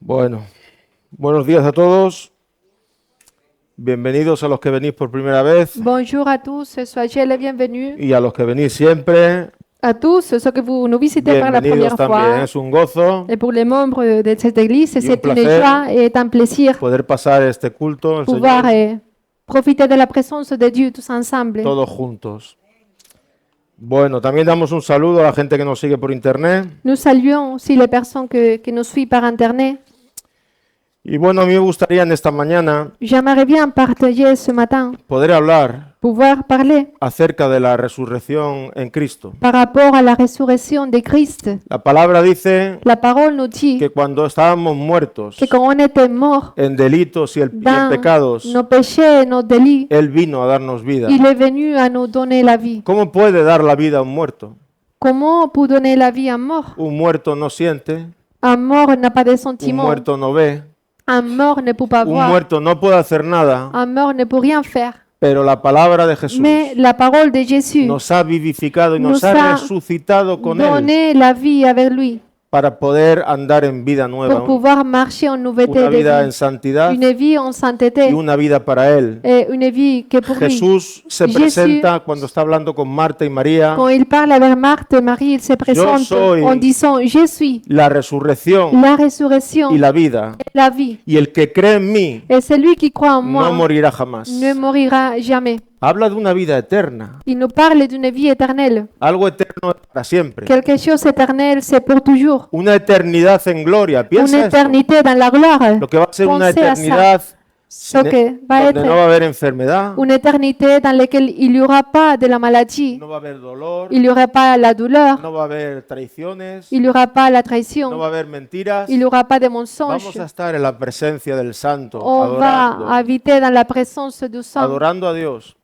Bueno, buenos días a todos. Bienvenidos a los que venís por primera vez Bonjour à tous, soyez les bienvenus. y a los que venís siempre. À tous ceux que vous nous visitez pour la Bienvenidos première también. fois. Es un gozo Et pour les membres de cette église, un c'est une placer joie et un plaisir poder pasar este culto al pouvoir Señor profiter de la présence de Dieu tous ensemble. todos juntos. Bueno, también damos un saludo a la gente que nos sigue por internet. Nous saluons aussi les personnes que nous suivent par Internet. Y bueno, a mí me gustaría en esta mañana J'aimerais bien partager ce matin, poder hablar pouvoir parler acerca de la resurrección en Cristo. par rapport à la résurrection de Christ. La palabra dice La parole nous dit que cuando estábamos muertos que quand on était mort en delitos y en dans pecados, nos péchés et nos délits, Él vino a darnos vida. il est venu à nous donner la vie. ¿Cómo puede dar la vida a un muerto? Comment pour donner la vie à un mort? Un muerto no siente, Un mort n'a pas de un sentiments. muerto no ve, Un mort ne peut pas un voir. muerto no puede hacer nada, Un mort ne peut rien faire. pero la palabra de Jesús Mais la parole de Jésus nos ha vivificado y nos nos ha ha resucitado con Él donné la vie avec lui para poder andar en vida nueva, pour pouvoir marcher en nouveauté una de vida en vie. santidad Une vie en sainteté y una vida para Él. et une vie que pour lui. Jesús se Jesús- presenta cuando está hablando con Marta y María, Quand il parle avec Marthe et Marie, il se présente soy en disant Je suis la resurrección la résurrection y la vida, et la vie. y el que cree en mí Et celui qui croit en no moi morirá jamás. ne mourira jamais. Habla de una vida eterna, Il nous parle d'une vie éternelle. algo eterno para siempre. Quelque chose d'éternel, c'est pour toujours. Una eternidad en gloria. Une Piensa esto. éternité dans la gloire. Lo que va a ser una Pensez à ça. eternidad Ce que va donde no être va a haber enfermedad, une éternité dans laquelle il n'y aura pas de la maladie, no va a haber dolor, il n'y aura pas la douleur, no va a haber traiciones, il n'y aura pas la no va traition, a haber mentiras. il n'y aura pas de Vamos mensonges. a estar en la presencia del Santo, On va habiter dans la présence du Saint adorando a Dios.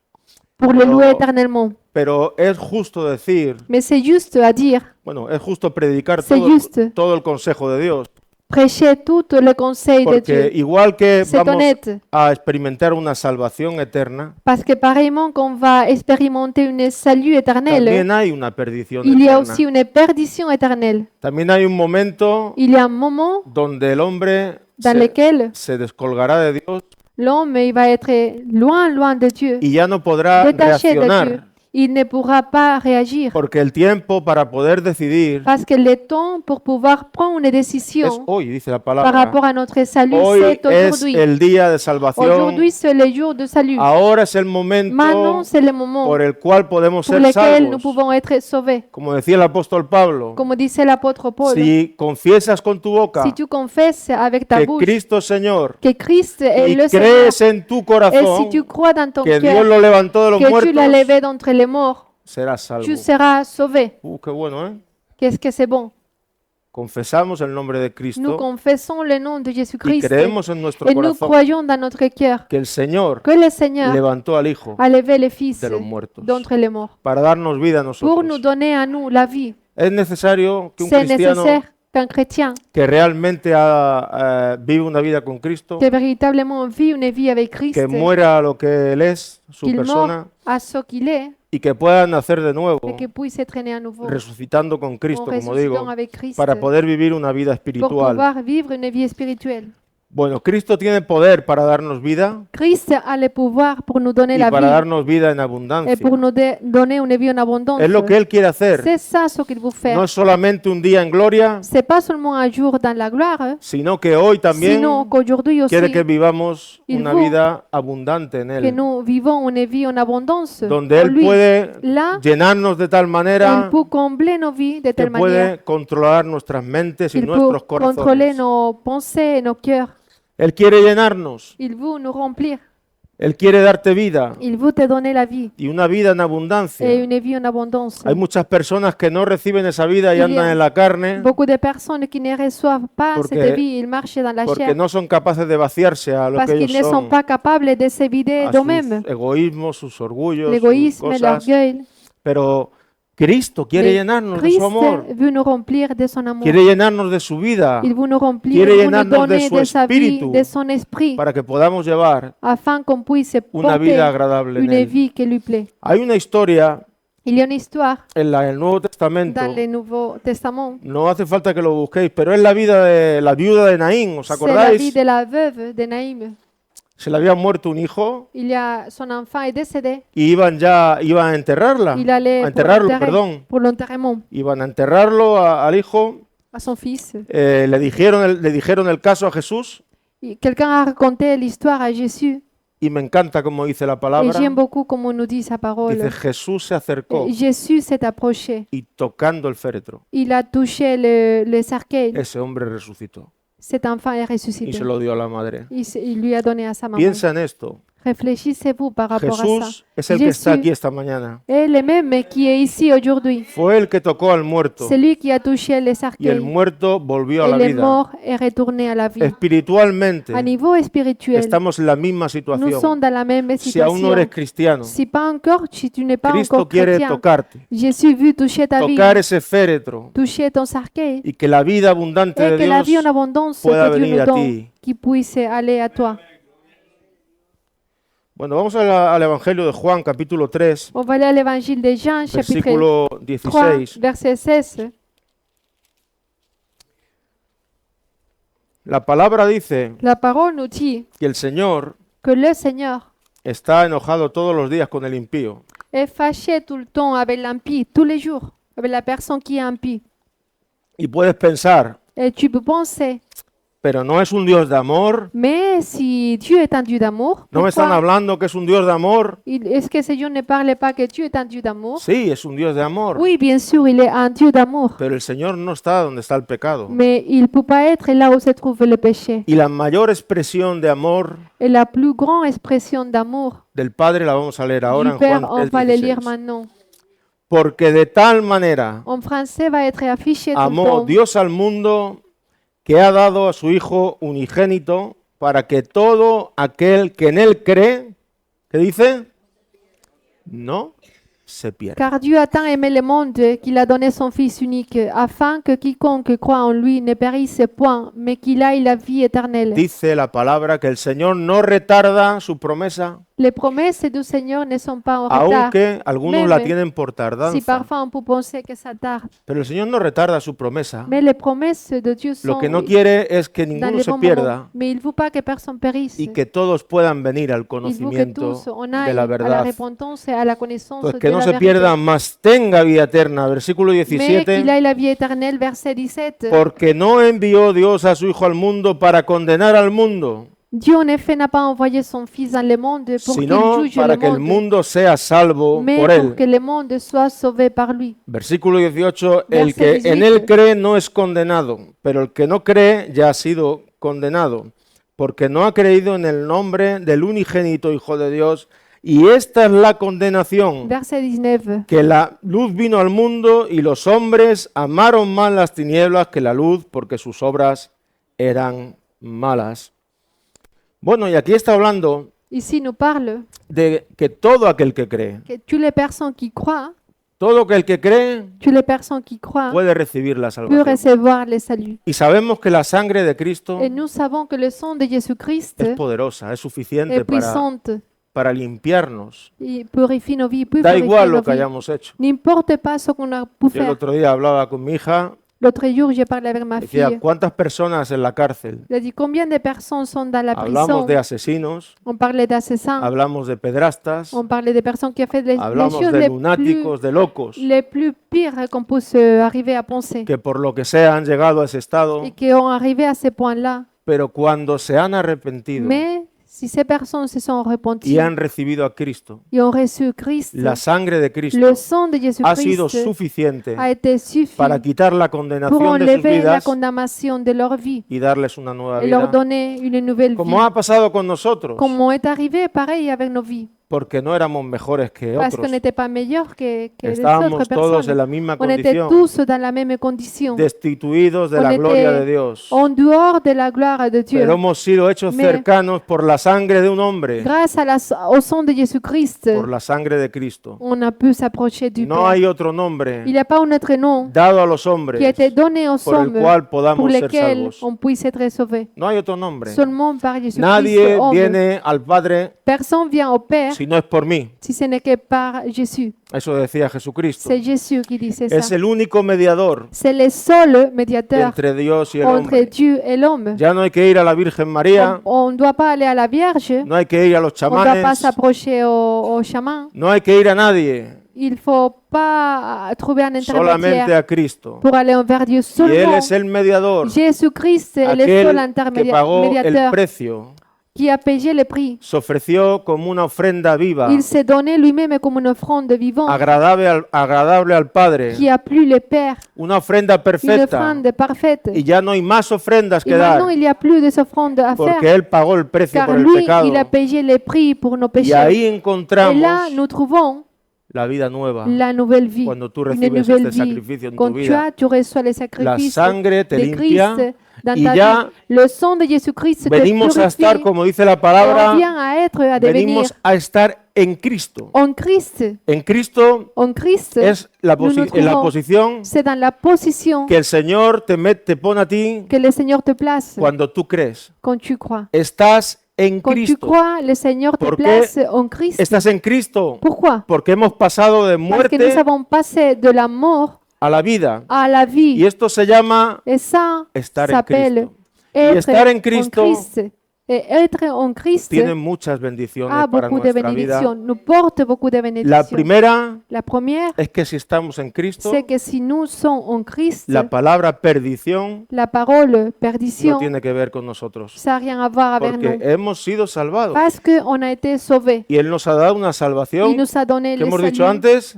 pour le louer éternellement. Pero es justo decir, Mais c'est juste à dire, bueno, es justo predicar C'est juste. todo el consejo de Dios. prêcher tous les conseils de Porque Dieu. igual que C'est vamos honnête. a experimentar una salvación eterna, Parce que pareillement qu'on va expérimenter une salut éternel, también hay una perdición il y a eterna. aussi une perdition éternelle. También hay un momento Il y a un moment donde el hombre dans lequel se descolgará de Dios l'homme il va être loin, loin de Dieu, y ya no podrá détaché de Dieu. reaccionar, Il ne pourra pas réagir porque el tiempo para poder decidir parce que le temps pour pouvoir prendre une es décision hoy, dice la par palabra. rapport à notre salut, Hoy c'est es aujourd'hui. el día de salvación. Aujourd'hui, c'est le jour de salut. Ahora es el momento Maintenant, c'est le moment por el cual podemos pour ser lequel nous salvos. pouvons être sauvés. Como decía el apóstol Pablo, Comme disait l'apôtre Paul, si confiesas con tu boca si tu confesses avec ta que bouche Cristo es Señor que Christ est y le Seigneur, crees en tu et si corazón tu crois dans ton que Dios cœur lo levantó de los que tu l'as muertos, levé d'entre les morts, serás salvo. tu seras sauvé. Qué bueno, ¿eh? Qu'est-ce que c'est bon? Confesamos el nombre de Nous Cristo confessons le nom de y Jésus-Christ creemos en nuestro et nous corazón croyons dans notre cœur que el Señor que le Seigneur levantó al Hijo a levé le Fils de los muertos d'entre les morts para darnos vida a pour nous nosotros. donner à nous la vie. Es necesario que un C'est cristiano nécessaire qu'un chrétien que realmente vive una vida con Cristo, qui véritablement vit une vie avec Christ, que muera a lo que Él es, su qu'il persona, meurt à ce qu'il est y que pueda nacer de nuevo, et qu'il puisse être né à nouveau resucitando con en Cristo, como ressuscitant digo, avec Christ para poder vivir una vida pour espiritual. pouvoir vivre une vie spirituelle. Bueno, Cristo tiene poder para darnos vida Christ a le pouvoir pour nous donner y la para vie darnos vida en et abundancia. pour nous donner une vie en abondance. Es lo que Él quiere hacer. C'est ça ce qu'il veut faire. No es solamente un día en gloria, C'est pas seulement un jour dans la gloire, sino que hoy también sinon qu'aujourd'hui aussi quiere que vivamos Il una faut vida abundante en que Él, nous vivons une vie en abondance. donde en Él lui. puede Là, llenarnos de tal il manera peut combler nos vies de que telle manière. puede controlar nuestras mentes y Il peut nuestros contrôler corazones. nos pensées et nos cœurs. Él quiere llenarnos, Il veut nous remplir. Él quiere darte vida Il veut te donner la vie y una vida en et abundancia. une vie en abondance. Hay muchas personas que no reciben esa vida y Il y a andan en la carne Beaucoup de personnes qui ne reçoivent pas Porque- cette vie, ils marchent dans la porque chair no son capaces de vaciarse a lo parce que qu'ils ne ellos sont son, pas capables de se vider a d'eux-mêmes. sus egoísmos, sus orgullos, sus L'égoïsme, cosas. l'orgueil. Pero Cristo quiere Mais llenarnos de Christ su amor, veut nous remplir de son amour. quiere llenarnos de su vida Il veut nous remplir, quiere il veut nous llenarnos de donner su de sa vie, espíritu de son esprit, para que podamos llevar afin qu'on puisse una porter vida agradable en une Él. vie qui lui plaît. Hay una historia Il y a une histoire en el Nuevo Testamento. dans le Nouveau Testament. No hace falta que lo busquéis, pero es la vida de la viuda de Naín, ¿os C'est la vie acordáis? de la veuve de Naïm. Se le había muerto un hijo Son enfant est décédé. y iban a enterrarla, Il allait a enterrarlo, enterrer- perdón. pour l'enterrement Iban a enterrarlo al hijo, à son fils. le dijeron el caso a Jesús Quelqu'un a raconté l'histoire à Jésus y me encanta como dice la et palabra. j'aime beaucoup comment on nous dit sa parole. Dice, Jesús se acercó Jésus s'est approché. y tocando el féretro, Il a touché le cercueil. ese hombre resucitó Cet enfant est y ressuscité. se lo dio a la madre. Il lui a donné à sa maman. Piensa en esto. Réfléchissez-vous par rapport à ça. Jesús es el que está Jésus aquí esta mañana. est le même qui est ici aujourd'hui. Fue el que tocó al muerto C'est lui qui a touché le y el cercueil. muerto volvió a Et la le vida. mort est retourné à la vie. Espiritualmente À niveau spirituel, estamos en la misma nous situación. sommes dans la même Si aún no situation. eres cristiano, Si pas encore, si tu n'es pas Cristo encore quiere chrétien, tocarte, Jésus veut toucher ta vie, tocar ese féretro toucher ton cercueil, y que la vida abundante et de que la vie en Dios abondance pueda que Dieu venir nous a donne, ti. qui puisse aller à toi. Bueno, vamos al Evangelio de Juan, capítulo 3, On va aller à l'évangile de Jean, chapitre versículo 3, 16. verset 16. La palabra dice La parole nous dit que el Señor que le Seigneur está enojado todos los días con el impío. est fâché tout le temps avec l'impie, tous les jours, avec la personne qui est impie. Y puedes pensar, Et tu peux penser, pero no es un Dios de amor. mais si Dieu est un Dieu d'amour, No me están pourquoi hablando que es un Dios de amor. est-ce que ce Dieu ne parle pas que Dieu est un Dieu d'amour? Sí, es un Dios de amor. Oui, bien sûr, il est un Dieu d'amour, Pero el Señor no está donde está el pecado. mais il ne peut pas être là où se trouve le péché. Y la mayor expresión de amor Et la plus grande expression d'amour del Padre la vamos a leer ahora du en Père, Juan on va le lire 3:16. maintenant. Porque de tal manera En français, va être affiché tout le amó temps. Dios al mundo que ha dado a su Hijo unigénito para que todo aquel que en Él cree, ¿qué dice? No se pierda. Car Dieu a tant aimé le monde qu'il a donné son Fils unique, afin que quiconque croit en lui ne périsse point, mais qu'il aille la vie éternelle. Dice la palabra que el Señor no retarda su promesa, Les promesses du Seigneur ne sont pas en retard, aunque algunos Même la tienen por si tardanza. parfois on peut penser que ça tarde. Pero el Señor no retarda su promesa. Mais les promesses de Dieu Lo sont que no quiere es que dans ninguno les se bons pierda moments. Mais il ne veut pas que personne périsse. y que todos puedan venir al Il veut que conocimiento tous on de aille la à la verdad. repentance et à la connaissance Pues de que no la se vérité. pierda, mas tenga vida eterna. Versículo Mais qu'il 17. aille la vie éternelle, verset 17. Porque no envió Dios a su Hijo al mundo para condenar al mundo, Dieu en effet n'a pas envoyé son Fils dans le monde pour qu'il sino juge para le que el monde, mundo sea salvo mais por pour él. que le monde soit sauvé par lui. Versículo 18. El Verset que en 18. él cree no es condenado, pero el que no cree ya ha sido condenado, porque no ha creído en el nombre del unigénito Hijo de Dios. Y esta es la condenación, Verset 19. que la luz vino al mundo y los hombres amaron más las tinieblas que la luz porque sus obras eran malas. Bueno, y aquí está hablando Ici nous parle de que todo aquel que cree, que toutes les personnes qui croient, todo aquel que cree toutes les personnes qui croient puede recibir la peuvent salvación. recevoir le salut. Y sabemos que la sangre de Cristo Et nous savons que le sang de Jésus-Christ es poderosa, es suficiente est puissante. para limpiarnos. Il purifie nos vies, peut Da purifier igual nos lo que vies. hayamos hecho. N'importe pas ce qu'on a pu Yo el faire. otro día hablaba con mi hija, L'autre jour, j'ai parlé avec ma decía, fille. ¿cuántas personas en la cárcel? Elle a dit combien de personnes sont dans la Hablamos prison. de asesinos, On parlait d'assassins. hablamos de pedrastas, On parlait des personnes qui ont fait les hablamos choses de les plus, lunáticos, de locos, les plus pires qu'on puisse arriver à penser. que por lo que sea han llegado a ese estado, Et qui ont arrivé à ce point-là. pero cuando se han arrepentido Mais si ces personnes se sont repenties y han recibido a Cristo, et ont reçu Christ, la sangre de Cristo le sang de ha sido Jésus-Christ suficiente a été suffi para quitar la pour condenación de sus enlever la vidas condamnation de leur vie y darles una nueva et leur vida, donner une nouvelle vie. como ha pasado con nosotros, Comment est arrivé pareil avec nos vies. porque no éramos mejores que Parce qu'on otros. n'était pas meilleurs que les Estábamos autres todos en personnes. la misma On était condición, tous dans la même condition, destituidos de On la gloria était de Dios. en dehors de la gloire de Dieu. Pero hemos sido hechos Mais- cercanos por la sangre de un hombre, Grâce à au sang de Jésus-Christ, por la sangre de Cristo. on a pu s'approcher du No Père. hay otro nombre Il n'y a pas un autre nom dado a los qui a hombres été donné aux por el hommes cual pour podamos ser lesquels salvos. on puisse être sauvé. No hay otro nombre. Seulement par Jésus-Christ, Nadie homme. viene al Padre Personne vient au Père si no es por mí. si ce n'est que par Jésus. Eso decía Jesucristo. C'est Jésus qui disait Es ça. el único mediador C'est le seul médiateur entre Dios y el entre hombre. Dieu et l'homme. Ya no hay que ir a la Virgen María, On ne doit pas aller à la Vierge, no hay que ir a los on ne doit pas chamanes, s'approcher au chaman. no hay que ir a nadie, Il ne faut pas trouver un solamente intermédiaire a Cristo. pour aller envers Dieu Y Él seulement. es el mediador, Jésus-Christ est le seul aquel que pagó el médiateur precio. qui a payé le prix. Se ofreció como una ofrenda viva, Il s'est donné lui-même comme une offrande vivante agradable al Padre, qui a plu le Père, una ofrenda une perfecta. offrande parfaite. Y ya no hay más ofrendas Et que dar, maintenant, il n'y a plus de offrandes à porque faire, Él pagó el precio car por el lui, pecado. il a payé le prix pour nos Y péchés. ahí Et là, encontramos nous trouvons la vida nueva. la nouvelle vie, Cuando tú une recibes nouvelle este vie. sacrificio en tu Quand tu vida, tu reçois le la sacrifice sangre te de limpia Christ dans y ta ya vie. Le sang de Jésus-Christ te venimos a estar, purifie. como dice la On palabra, vient à être, à devenir venimos a estar en Cristo. en Christ. En Cristo En Christ, es la nous nous en la trouvons. posición C'est dans la position que el Señor te pone a ti que le Seigneur te place cuando tú crees. quand tu crois. Estás en Quand tu Cristo. crois, le Seigneur te ¿Por qué place en Christ. Estás en Cristo Pourquoi? porque hemos pasado de Parce que nous muerte avons passé de la mort a la vida. à la Y vie. esto se llama Et ça estar en s'appelle Cristo. Y estar en être en Cristo Christ. Et être en Christ tiene muchas bendiciones a para beaucoup de nuestra vida. bénédictions, nous porte beaucoup de La bénédictions. primera La première, es que si estamos en Cristo, c'est que si nous sommes en Christ, la palabra perdición la parole no perdition, tiene que ver con nosotros, ça n'a rien à voir avec porque nous. hemos sido salvados Parce qu'on a été sauvés. y Él nos ha dado una Il salvación nous a donné que le hemos dicho salut, antes,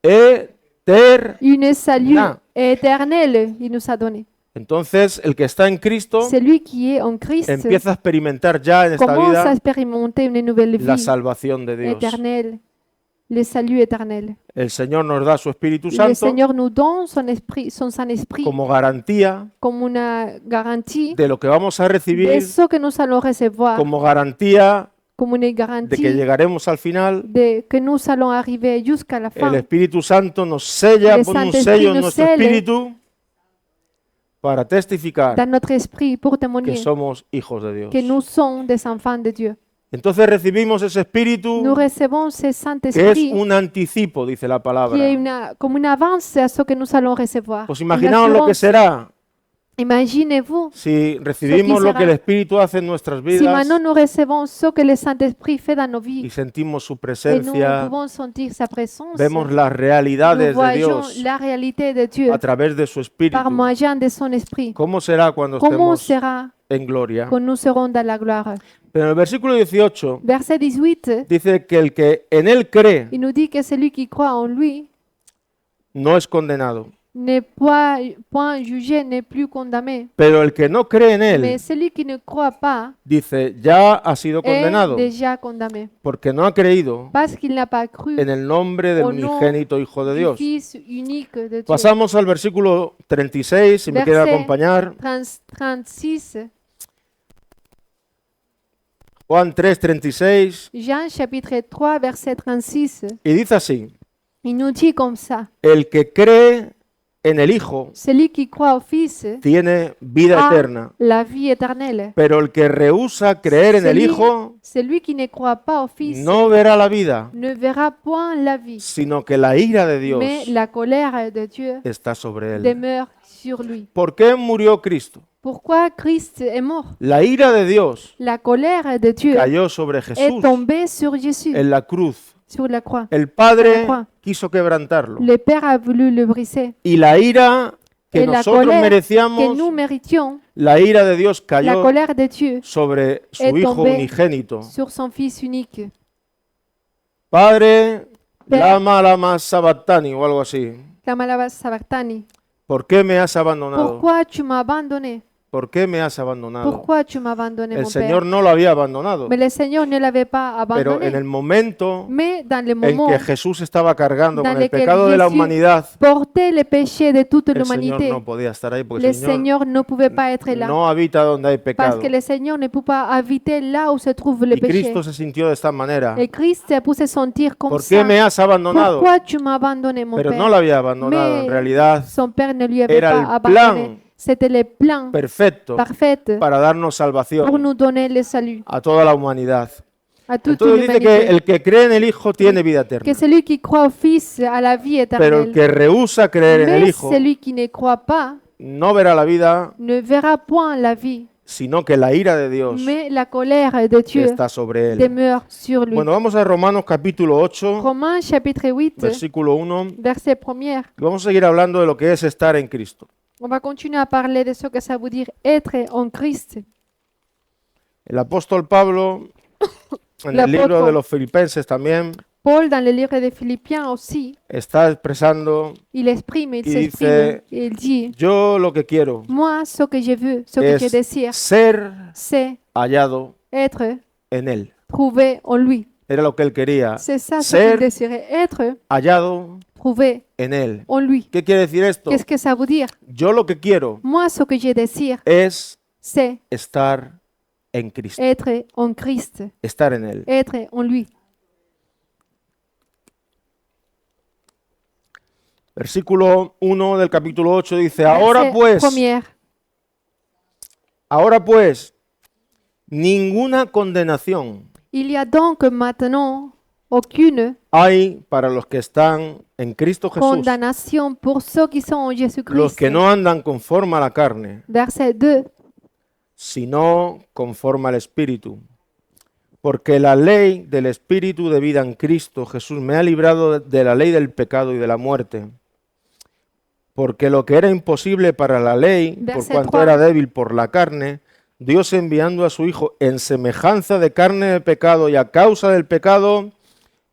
eterna. une salut éternel, il nous a donné. Entonces, el que está en Cristo Celui qui est en Christ empieza a experimentar ya en esta commence à vida expérimenter une nouvelle la vie salvación de Dios. éternelle, le salut éternel. El Señor nos da su Espíritu Le Santo Seigneur nous donne son esprit, son Saint-Esprit como garantía comme une garantie de lo que vamos a de recibir, ce que nous allons recevoir, como garantía comme une de que garantie llegaremos al final. de que nous allons arriver jusqu'à la El fin. Espíritu Santo nos sella, El pone un Santo sello en Espíritu nuestro selle espíritu para testificar Dans notre esprit pour que témoigner somos hijos de Dios. que nous sommes des enfants de Dieu. Entonces recibimos ese espíritu Nous recevons ce que es Saint-Esprit un anticipo, dice la qui est palabra. comme une avance à ce que nous allons recevoir. Pues Une imaginaos lo que assurance. será Imaginez-vous si recibimos lo que el Espíritu hace en nuestras si vidas maintenant nous recevons ce que le Saint-Esprit fait dans nos y vies sentimos su et nous presencia, pouvons sentir sa présence. vemos las Nous realidades de voyons Dios la réalité de Dieu a través de su Espíritu. par moyen de son Esprit. ¿Cómo será cuando Comment estemos sera en gloria? quand nous serons dans la gloire? Pero en el versículo 18 Verset 18, dice que el que en él cree il nous dit que celui qui croit en lui no es condenado, n'est point jugé, n'est plus condamné. pero el que no cree en Mais él, celui qui ne croit pas dice, ya ha sido est condenado, déjà condamné. porque no ha creído Parce qu'il n'a pas cru en el nombre del au nom unigénito Hijo de du Dios. Fils unique de Dieu. Pasamos al versículo 36, si me quiere Verset acompañar. 36, Juan 3, 36, Jean chapitre 3, verset 36. y dice así, Il nous dit comme ça, el que cree en el Hijo celui qui croit au Fils tiene vida a eterna, la vie éternelle. pero el que rehúsa creer en el Hijo Celui qui ne croit pas au Fils no verá la vida, ne verra point la vie, sino que la ira de Dios mais la colère de Dieu está sobre él. demeure sur lui. ¿Por qué murió Cristo? Pourquoi Christ est mort? La ira de Dios La colère de Dieu cayó sobre est Jesús tombée sur Jésus, en la cruz. sur la croix. El Padre croix. quiso quebrantarlo. Le Père a voulu le briser. Y la ira que Et la nosotros colère que merecíamos, nous méritions, la ira de Dios la cayó colère de Dieu sobre su est Hijo tombée unigénito. sur son Fils unique. Padre, Pe- lama sabachthani o algo así. Clama Sabachthani. ¿Por qué me has abandonado? Pourquoi tu m'as abandonné? ¿Por qué me has abandonado? Pourquoi tu m'as abandonné, El mon Señor Père? no lo había abandonado, Mais le Seigneur ne l'avait pas pero abandonné. en el momento Mais dans le en moment que Jesús estaba cargando dans con el lequel pecado de la Jésus humanidad, portait les péchés de toute el Señor l'humanité, no podía estar ahí porque le el Señor Seigneur ne pouvait pas être là. no habita donde hay Parce pecado. que le Seigneur ne peut pas habiter là où se trouve le Y péché. Cristo se sintió de esta manera. Et Christ a pu se sentir comme ¿Por qué ça. me has abandonado? Pourquoi tu m'as abandonné, mon Pero Père? no lo había abandonado. En Mais realidad, son Père ne lui avait era pas el abandonné. plan C'était le plan perfecto parfait para darnos pour salvación nous donner le salut a toda la humanidad. à toute Entonces dice que l'humanité. el que cree en el Hijo tiene vida Que eterna. celui qui croit au Fils a la vie Pero el éternelle. que rehúsa creer en el Mais Hijo celui qui ne croit pas no verá la vida, ne verra point la vie, sino que la ira de Dios mais la colère de Dieu está sobre él. demeure sur lui. Bueno, vamos a Romanos capítulo 8, Romains chapitre 8, versículo 1. verset 1er. Vamos a seguir hablando de lo que es estar en Cristo. On va continuer à parler de ce que ça veut dire être en Christ. El apóstol Pablo, en El el libro apóstol. de los Filipenses también, Paul, dans le livre des Philippiens aussi, está expresando, il exprime, il Y s'exprime, dice, et il dit, yo lo que quiero moi, ce que je veux, ce que je es désire, ser c'est hallado être en él. trouvé en lui. Era lo que él quería, C'est ça ce qu'il ser désirait, être hallado trouvé en él. en lui. ¿Qué quiere decir esto? Qu'est-ce que ça veut dire? Yo lo que quiero Moi, ce que je désire, es c'est estar en Cristo, être en Christ, estar en él. être en lui. Versículo 1 del capítulo 8 dice, Verset premier. ahora pues, ninguna condenación Il y a donc maintenant aucune hay para los que están en Cristo Jesús, condamnation pour ceux qui sont en los Jésus-Christ. que no andan conforme a la carne, Verset 2. sino conforme al Espíritu. Porque la ley del Espíritu de vida en Cristo Jesús me ha librado de la ley del pecado y de la muerte. Porque lo que era imposible para la ley, por Verset cuanto 3. era débil por la carne, Dios enviando a su Hijo en semejanza de carne de pecado y a causa del pecado,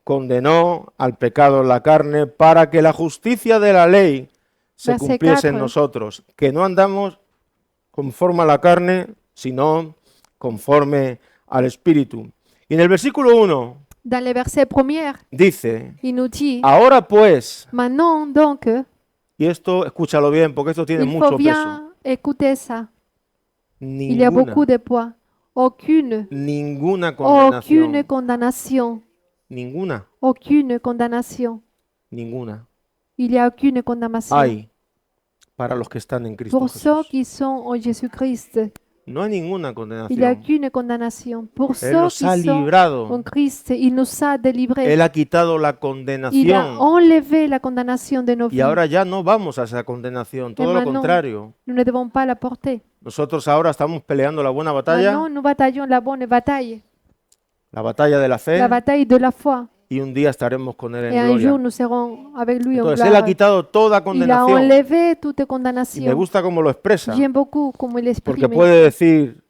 condenó al pecado en la carne para que la justicia de la ley se Verset cumpliese en 4. nosotros, que no andamos conforme a la carne, sino conforme al Espíritu. Y en el versículo 1 Dans le verset premier, dice, il nous dit, ahora pues, maintenant donc, y esto escúchalo bien porque esto tiene il faut mucho peso, bien écouter ça. Il y a beaucoup de poids. Aucune ninguna condenación, condamnation. ninguna, Aucune condamnation. ninguna Il n'y a aucune condamnation hay para los que están en Cristo pour ceux Jesús. qui sont en Jésus-Christ. No hay ninguna Il n'y a condenación. aucune condamnation pour Él ceux nos qui ha sont en librado. Christ. Il nous a délivrés. Él ha quitado la Il a condenación. enlevé la condamnation de nos Y vies. ahora ya no vamos a esa condenación, todo lo maintenant, contrario. Nous ne devons pas la porter. Nosotros ahora estamos peleando la buena batalla, Maintenant, nous bataillons la bonne bataille, la batalla de la fe, la bataille de la foi. y un día estaremos con Él Et en un jour, gloria. nous serons avec lui en Entonces Él ha gloire. quitado toda Il a condenación. enlevé toute Y me condamnation. gusta cómo lo expresa, J'aime beaucoup comment il porque exprime. puede decir,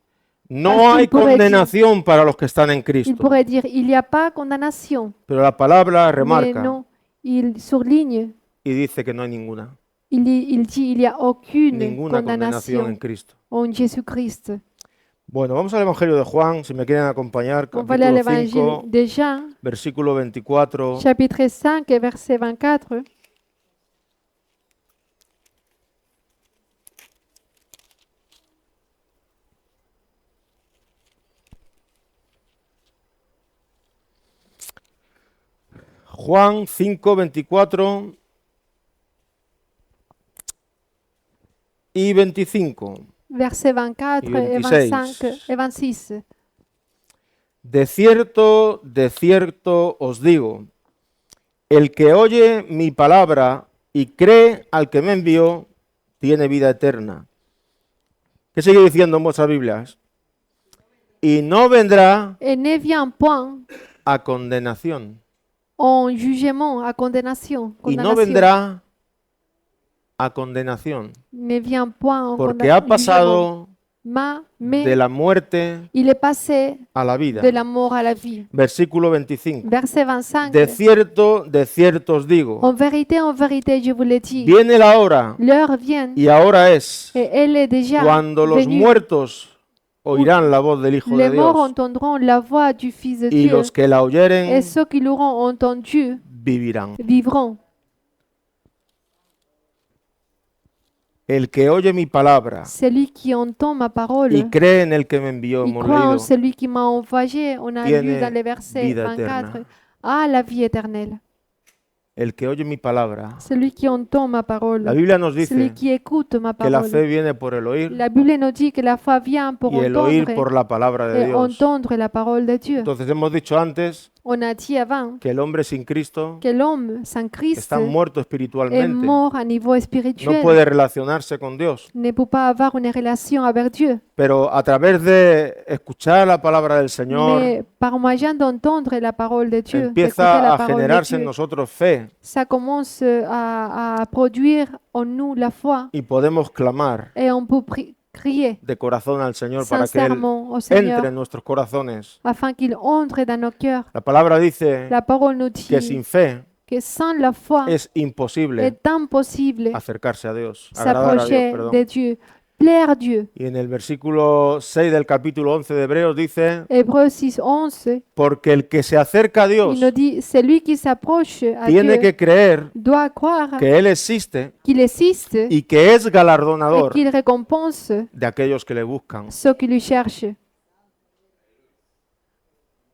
no Parce qu'il hay pourrait condenación para los que están en Il Cristo. pourrait dire, il n'y a pas condamnation. Pero la palabra Mais remarca non, il souligne, y dice que no hay ninguna, il dit, il n'y a aucune ninguna condenación en condamnation Cristo. en Jésus-Christ. Bueno, vamos al Evangelio de Juan, si me quieren acompañar, On va aller à capítulo l'évangile 5, de Jean, versículo 24. chapitre 5 et verset 24. Juan 5, 24 y 25. Verset 24 Y et 26. 25 et 26. De cierto os digo, el que oye mi palabra y cree al que me envió, tiene vida eterna. ¿Qué sigue diciendo en vuestras Biblias? Y no vendrá Et ne vient point a condenación. en jugement, à condamnation. Y no vendrá a condenación, Ne vient point en porque ha pasado mais de la muerte il est passé a la vida. de la mort à la vie. Versículo 25. Verset 25. De cierto os digo, En vérité, je vous le dis, viene la hora, l'heure vient y ahora es, et elle est déjà cuando los venue. muertos oirán la voz del Hijo de Les morts Dios, entendront la voix du Fils de y Dieu, los que la et oyeren ceux qui l'auront entendu vivirán. vivront. El que oye mi palabra Celui qui entend ma parole y cree en el que me envió, et hemos croit en leído, celui qui m'a envoyé, on a tiene lu dans les versets vida 24, eterna. a la vie éternelle. el que oye mi palabra. celui qui entend ma La parole, Biblia nos celui dice qui écoute ma que la fe parole. viene por el oír La Bible nous dit que la foi vient pour y el oír entendre por la palabra de et Dios. entendre la parole de Dieu. Entonces hemos dicho antes On a dit avant que el hombre sin Cristo que l'homme sans Christ está muerto est espiritualmente. mort à niveau No spirituel, puede relacionarse con Dios. ne peut pas avoir une relation avec Dieu. Pero a través de escuchar la palabra del Señor, Mais par moyen d'entendre la parole de Dieu, d'écouter empieza la a parole de generarse en Dieu, nosotros fe ça commence à produire en nous la foi y podemos clamar et on peut crier de corazón al Señor para que Él sincèrement au entre Seigneur en nuestros corazones. afin qu'il entre dans nos cœurs. La palabra dice La parole nous que dit sin fe que sans la foi, es imposible est impossible acercarse a Dios, agradar a Dios, s'approcher perdón. de Dieu, plaire à Dieu. Y en el versículo 6 del capítulo 11 de Hebreos dice, Hébreux 6:11, porque el que se acerca a Dios il nous dit, celui qui s'approche à tiene Dieu que creer doit croire que Él existe qu'il existe y que es et galardonador qu'il récompense de aquellos que le buscan. ceux qui lui cherchent.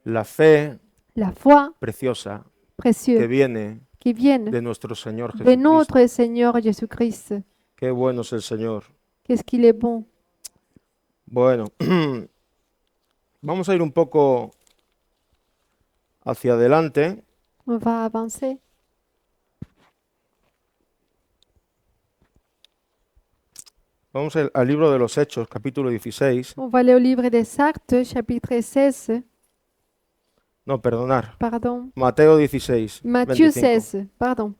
La fe La foi preciosa que précieuse viene qui vienne de nuestro Señor de Jesucristo. notre Seigneur Jésus-Christ. Qué bueno es el Señor. Qu'est-ce qu'il est bon. Bueno, vamos a ir un poco hacia adelante. On va avancer. Vamos al libro de los Hechos, capítulo 16. On va aller au livre des Actes, chapitre 16. No, perdonar. Pardon. Mateo 16. Matthieu 25. 16, pardon.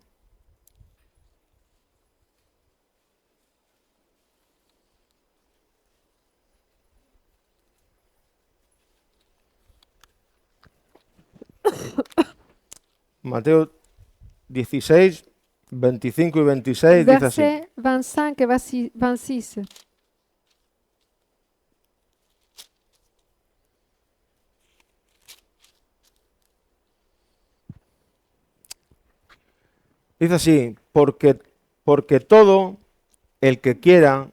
Mateo 16, 25 y 26 dice así. Verset 25 et 26. Dice así, porque todo el que quiera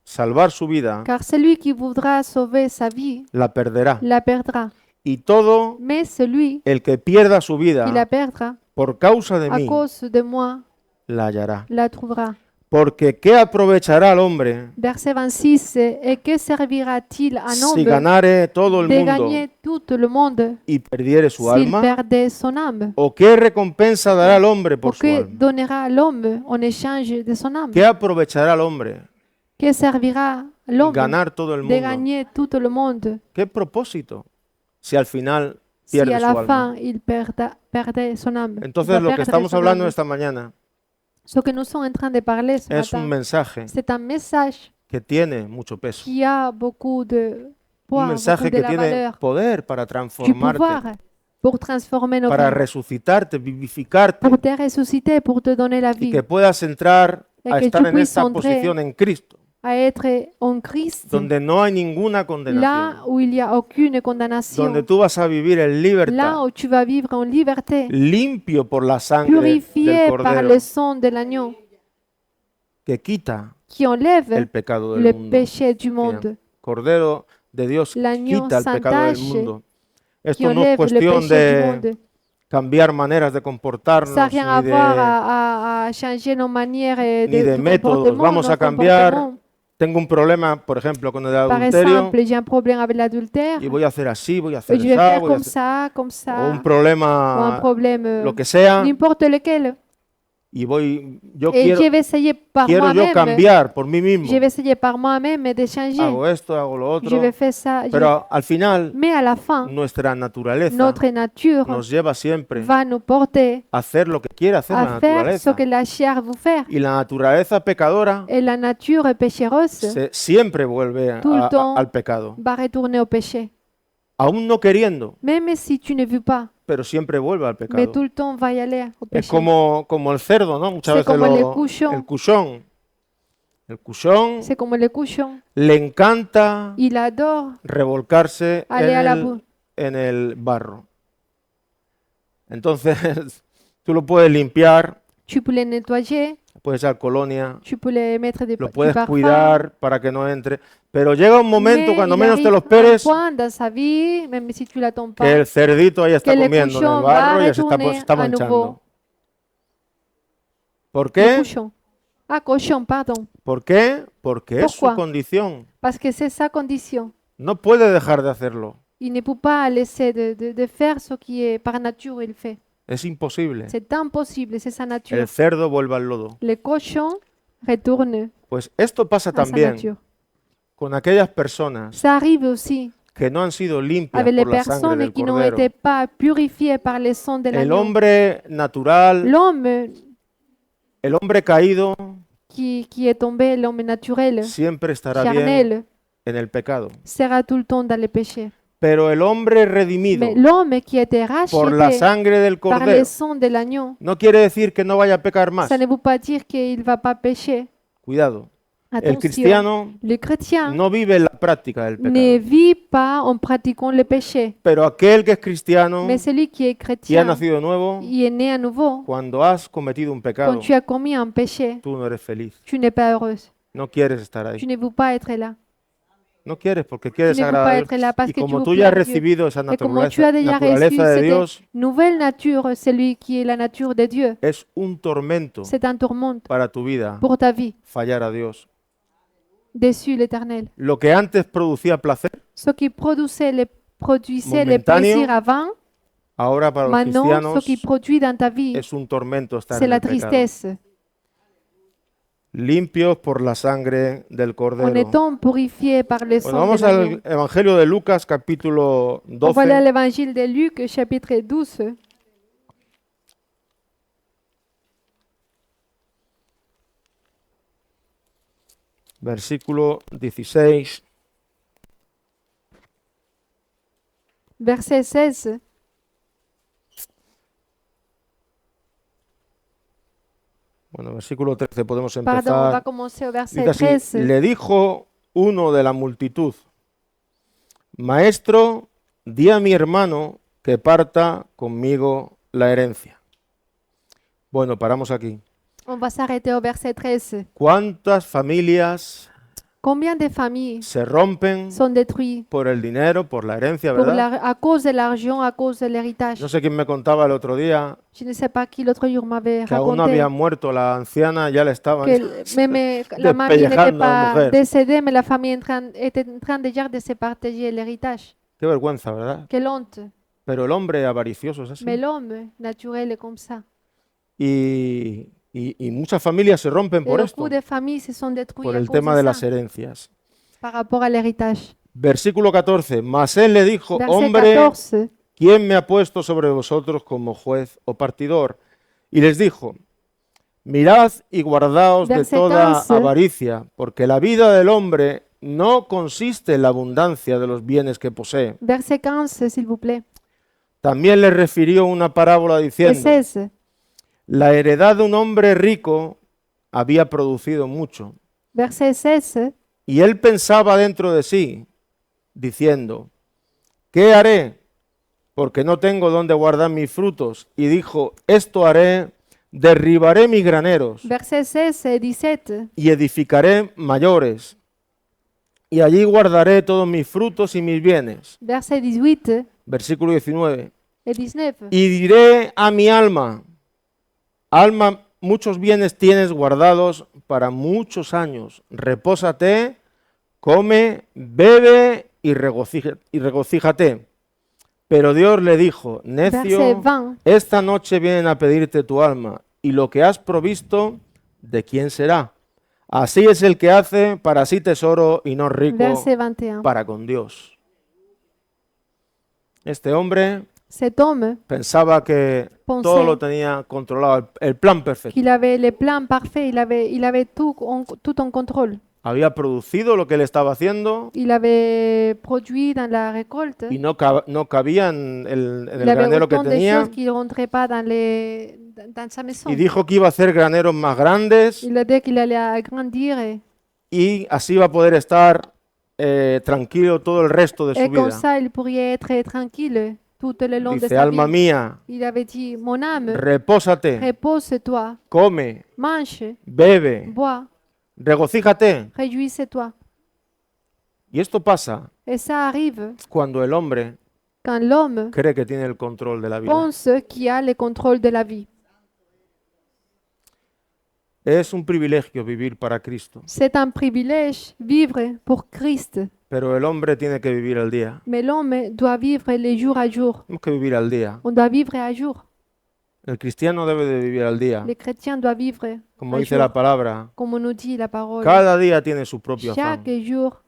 salvar su vida, Car celui qui voudra sauver sa vie la perderá. la perdra. Y todo Mais celui el que pierda su qui la vida perdra por causa de à mí, cause de moi la hallará. la trouvera. Porque ¿qué aprovechará al hombre Verset 26. Et que servira-t-il à un si homme ganare todo el de mundo gagner tout le monde y perdiere su s'il alma? perdait son âme? ¿O qué recompensa dará al hombre Ou por su que alma? donnera à l'homme en échange de son âme? ¿Qué aprovechará al hombre Que servira l'homme ganar todo el de mundo? gagner tout le monde ¿Qué propósito si al final si pierde à su la alma? fin il perdait son âme? Entonces lo que estamos hablando esta mañana Ce que nous sommes en train de parler ce es un matin, mensaje c'est un message que tiene mucho peso. qui a beaucoup de Un poids, mensaje beaucoup de que la tiene valeur, poder para du transformarte, pouvoir pour transformer nos para vies, resucitarte, vivificarte, pour te ressusciter, pour te donner la y vie, que puedas entrar Et a que estar tu en puisses esta entrer posición en Cristo, à être en Christ, donde no hay ninguna là condenación, où il n'y a aucune condamnation, donde tú vas a vivir en là libertad, où tu vas vivre en liberté, limpio por la sangre purifié del par Cordero, le sang de l'agneau, que quita qui enlève el pecado del le mundo. péché du monde, Cordero de Dios L'agneau quita el sans pecado del tache mundo. qui Esto no es enlève le cuestión péché du de monde. cambiar maneras de comportarnos, Ça n'a rien à ni voir de à changer nos manières et ni de métodos. comportement, Vamos a nos cambiar. comportements. Tengo un problema, por ejemplo, con el Par adulterio exemple, j'ai un problème avec l'adultère, y voy a hacer así, voy a et hacer je vais esa, faire voy a comme hacer... ça, comme o ça, un ou un problema, problème, lo que sea, n'importe lequel. y voy, yo Et je quiero, vais essayer par quiero yo moi-même, cambiar por mí mismo. je vais essayer par moi-même de changer. Hago esto, hago lo Je otro, vais faire ça. pero al final Mais à la fin, nuestra naturaleza notre nature nos lleva siempre va nous porter a hacer lo que quiere hacer la à faire ce naturaleza. que la chair veut faire. Y la naturaleza pecadora Et la nature péchereuse siempre vuelve Tout le temps. al pecado, va retourner au péché. aún no queriendo, Même si tu ne veux pas, pero siempre vuelve al mais pecado. tout le temps va y aller au Es péché. como el cerdo, ¿no? Muchas C'est veces como le cuchón. el cuchón. El cuchón C'est comme le cochon. le encanta Il adore revolcarse aller à la boue. en el barro. Entonces, tú lo puedes limpiar, Tu peux les nettoyer, puedes echar colonia, tu peux les mettre lo du puedes parfum. cuidar para que no entre, pero llega un momento Mais cuando il menos te lo arrive un esperes point dans sa vie, même si tu l'attends que pas, el cerdito ahí está que le comiendo en el cochon va barro y ya se retourner está à nouveau. manchando. ¿Por Le qué? cochon. Ah, cochon, pardon. ¿Por qué? Porque es su Pourquoi? condición. Parce que c'est sa condition. No puede dejar de hacerlo. Il ne peut pas laisser de faire ce qui est par nature il fait. Es imposible. C'est impossible, c'est sa nature. El cerdo vuelve al lodo. Le cochon retourne Pues esto pasa à sa también nature. con aquellas personas Ça arrive aussi que no han sido limpias avec les por la sangre personnes del qui n'ont cordero. été pas purifiées par le sang de El l'agneau. hombre natural, L'homme el hombre caído, qui est tombé, l'homme naturel, siempre estará bien charnel, en el pecado. sera tout le temps dans le péché. Pero el hombre redimido Mais l'homme qui a été por la racheté sangre del par le cordero sang de l'agneau, no quiere decir que no vaya a pecar más. ça ne veut pas dire qu'il ne va pas pécher. Cuidado. El Attention, cristiano le chrétien no vive en la práctica del ne pecado. vit pas en pratiquant le péché. Pero aquel que es cristiano Mais celui qui est y ha chrétien, nacido de nuevo, il est né à nouveau. cuando has cometido un pecado, Quand tu as commis un péché, tú no eres feliz. tu n'es pas heureuse. No quieres estar Tu ahí. ne veux pas être là. No quieres porque Tu quieres ne veux agradar a pas Dios. être là parce Y que tu como veux tú ya has plaire à Dieu. recibido esa Et comme tu as déjà reçu naturaleza de cette Dios, nouvelle nature, celui qui est la nature de Dieu, es un tormento c'est un tourment para tu vida pour ta vie. fallar a Dios. Déçu l'Éternel. Lo que antes producía placer, Ce qui produisait les Momentáneo. plaisirs avant, ahora para los maintenant, ce cristianos qui produit dans ta vie, es un tormento estar c'est en la el pecado. tristesse. Limpios por la sangre del En cordero. étant purifié par le Bueno, sang vamos de l'agneau. al Evangelio de Lucas, capítulo On va lire 12, l'évangile de Luc, chapitre 12, versículo 16. verset 16. Bueno, versículo 13 podemos Pardon, on va empezar. commencer au verset Dice así, 13. le dijo uno de la multitud, Maestro, di a mi hermano que parta conmigo la herencia. Bueno, paramos aquí. On va s'arrêter au verset 13. ¿Cuántas familias Combien de familles se rompen sont détruites por el dinero, por la herencia, pour verdad? à cause de l'argent, à cause de l'héritage? No sé quién me contaba el otro día Je ne sais pas qui l'autre jour m'avait que aún no raconté había muerto la anciana, ya le estaban que même la mamie n'était despellejando a la pas mujer. décédée, mais la famille était en train déjà de se partager l'héritage. Qué vergüenza, ¿verdad? Quelle honte. Pero el hombre avaricioso es así. Mais l'homme naturel est comme ça. Y muchas familias se rompen Et por esto, beaucoup de familles se sont détruites por à el cause tema de de las ça, herencias. par rapport à l'héritage. Versículo 14. Mas él le dijo, Verset hombre, 14. ¿quién me ha puesto sobre vosotros como juez o partidor? Y les dijo, mirad y guardaos de Verset toda 15. avaricia, porque la vida del hombre no consiste en la abundancia de los bienes que posee. Verset 15, s'il vous plaît. También le refirió una parábola Et diciendo, 16. la heredad de un hombre rico había producido mucho. Verset 16. Y él pensaba dentro de sí, diciendo, ¿qué haré? Porque no tengo dónde guardar mis frutos. Y dijo, esto haré, derribaré mis graneros Verset 16 et 17. y edificaré mayores. Y allí guardaré todos mis frutos y mis bienes. Verset 18 Versículo 19. et 19. Y diré a mi alma, alma, muchos bienes tienes guardados para muchos años. Repósate, come, bebe y regocíjate. Pero Dios le dijo, Verset necio, 20. esta noche vienen a pedirte tu alma, y lo que has provisto, ¿de quién será? Así es el que hace para sí tesoro y no rico Verset 21. para con Dios. Este hombre Cet homme pensaba que Pensé. todo lo tenía controlado, el plan perfecto. qu'il avait les plans parfaits, il avait tout en contrôle. Había producido lo que él estaba haciendo Il avait produit dans la récolte. y no cabía en el Il avait granero que autant de tenía. choses qui ne rentraient pas dans sa maison. Y dijo que iba a hacer graneros más grandes Il a dit qu'il allait agrandir y así iba a poder estar tranquilo todo el resto de su et comme vida. ça il pourrait être tranquille tout le long de Dice, sa alma vie. mía, Il avait dit, mon âme, repósate, repose-toi, come, mange, bebe, bois, regocíjate. réjouissez-toi. Y esto pasa Et ça arrive cuando el hombre quand l'homme cree que tiene el control de la vida. pense qu'il a le contrôle de la vie. Es un privilegio vivir para Cristo, C'est un privilège vivre pour Christ. pero el hombre tiene que vivir al día. Mais l'homme doit vivre les jours à jour. Tenemos que vivir al día. On doit vivre à jour. El cristiano debe de vivir al día. Les chrétiens doivent vivre Como à dice jour, la palabra, comme nous dit la parole. cada día tiene su propio afán. Chaque jour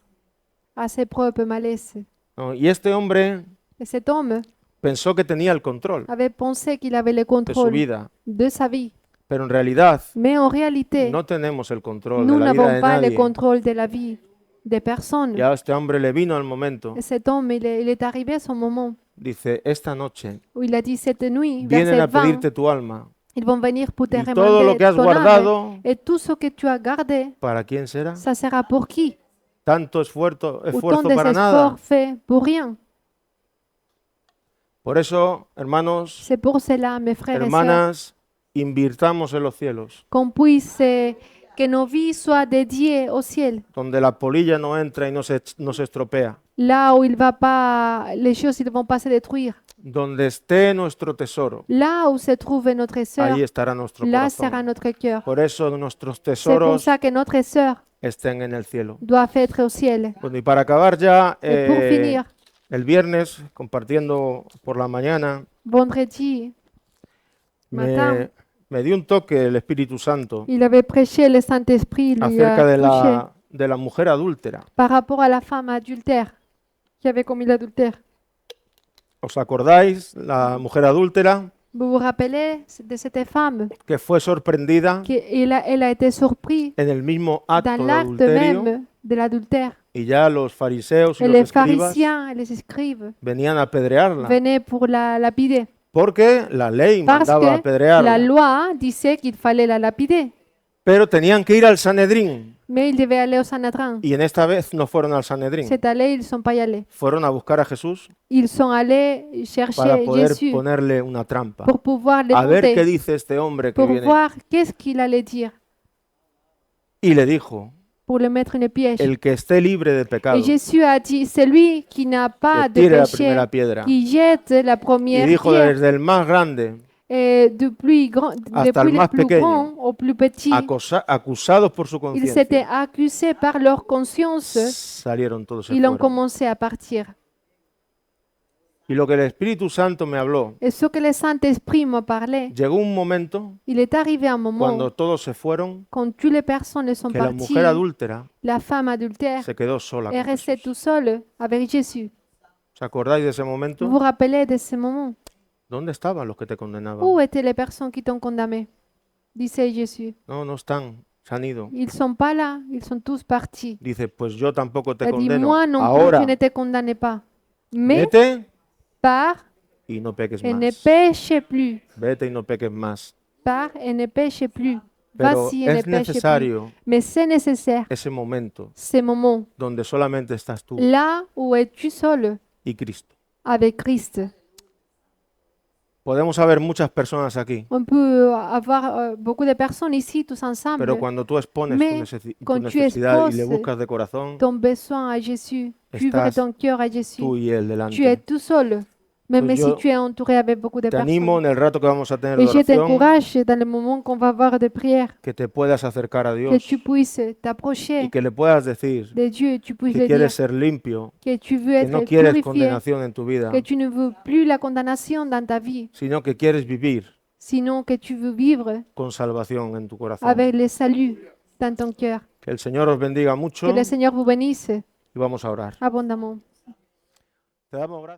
a ses propres malaises. ¿No? Y este hombre Et cet homme pensó que tenía el control avait pensé qu'il avait le de su contrôle vida, de sa vie. pero en realidad Mais en réalité, no tenemos el control nous de la vida n'avons de pas le nadie. contrôle de la vie des personnes. Ya a este hombre le vino el momento, Et cet homme, il est arrivé à son moment dice, esta noche où il a dit cette nuit, vienen verset a 20, pedirte tu alma. ils vont venir pour te Y todo lo demander que has ton âme. guardado, Et tout ce que tu as gardé, ¿para quién será? ça sera pour qui? Tanto esfuerzo Autant para nada. d'efforts faits pour rien. Por eso, hermanos, C'est pour cela, mes frères et sœurs, hermanas, invirtamos en los cielos, qu'on puisse, que nos vies soient dédiées au ciel, donde la polilla no entra y no se estropea, là où il va pas, les choses ne vont pas se détruire. donde esté nuestro tesoro, Là où se trouve notre trésor, ahí estará nuestro là sera corazón. notre cœur. Por eso nuestros C'est pour tesoros ça que notre trésor estén en el cielo. doit être au ciel. Bueno, y para acabar ya, Et pour finir, el viernes, compartiendo por la mañana, vendredi matin, me dio un toque el Espíritu Santo il avait prêché, le Saint-Esprit lui acerca a touché de la mujer adúltera. par rapport à la femme adultère qui avait commis l'adultère. ¿Os acordáis? La mujer adúltera Vous vous rappelez de cette femme que fue sorprendida qui elle a été surprise en el mismo acto dans de l'acte adulterio même de l'adultère. y ya los fariseos y Et los les escribas pharisiens et les escribes venían a apedrearla venaient pour la lapider. porque la ley Parce mandaba que la apedrearla, loi disait qu'il fallait la lapider. pero tenían que ir al Sanedrín Mais ils devaient aller au Sanhédrin. y en esta vez no fueron al Sanedrín, Cette année, ils ne sont pas y allés. fueron a buscar a Jesús Ils sont allés para chercher poder Jésus ponerle una trampa, pour pouvoir le a ver qué tenter, dice este hombre que pour viene. voir qu'est-ce qu'il allait dire, Y le dijo, pour le mettre une piège. el que esté libre de pecado, Et Jésus a dit, celui qui n'a pas que de tire la péché, primera piedra. qui jette la Y première dijo pierre, desde el más grande, et depuis, Hasta el le más plus pequeño. grand au plus petit, acusados por su ils s'étaient conciencia, accusés par leur conscience, salieron todos se ils ont fueron. commencé à partir. Y lo que el Espíritu Santo me habló, Et ce que le Saint-Esprit m'a parlé, llegó un momento il est arrivé un moment cuando todos se fueron quand toutes les personnes sont que la parties, mujer adúltera la femme adultère se quedó sola est con restée Jesús. tout seule avec Jésus. ¿Os acordáis de ese Vous vous momento? rappelez de ce moment? ¿Dónde estaban los que te condenaban? Où étaient les personnes qui t'ont condamné? Disait Jésus. No, no están, se han ido. Ils sont pas là, ils sont tous partis. Dice, pues yo tampoco te Il a dit, condeno. moi non plus, Ahora, je ne te condamne pas. Mais vete pars y no peques et ne más. péchez plus. Vete y no peques más. Pars et ne péchez plus. Pero Vas-y et ne es péchez plus. necesario Mais c'est nécessaire, ese momento ces moments, donde solamente estás tú là où es-tu seul y Cristo. avec Christ. Podemos haber muchas personas aquí, On peut avoir beaucoup de personnes ici, tous ensemble. pero cuando tú expones Mais tu quand tu necesidad y le exposes buscas de corazón, ton besoin à Jésus, tu ouvres Estás ton cœur à Jésus. tú y Él Tu es delante. tout seul, même Pues si yo tu es entouré avec beaucoup de Te animo personnes. en el rato que vamos a tener de Et je oración t'encourage dans le moment qu'on va avoir de prière, que te puedas acercar a que Dios tu puisses y t'approcher que le puedas decir de Dieu et tu puisses que le dire, quieres ser limpio, que tu veux que être no quieres purifié, condenación en tu vida, que tu ne veux plus la condamnation dans ta vie, sino que quieres vivir sinon que tu veux vivre con salvación en tu corazón. avec le salut dans ton cœur. Que el Señor os bendiga mucho Que le Seigneur vous bénisse y vamos a orar. abondamment. Te damos gracias.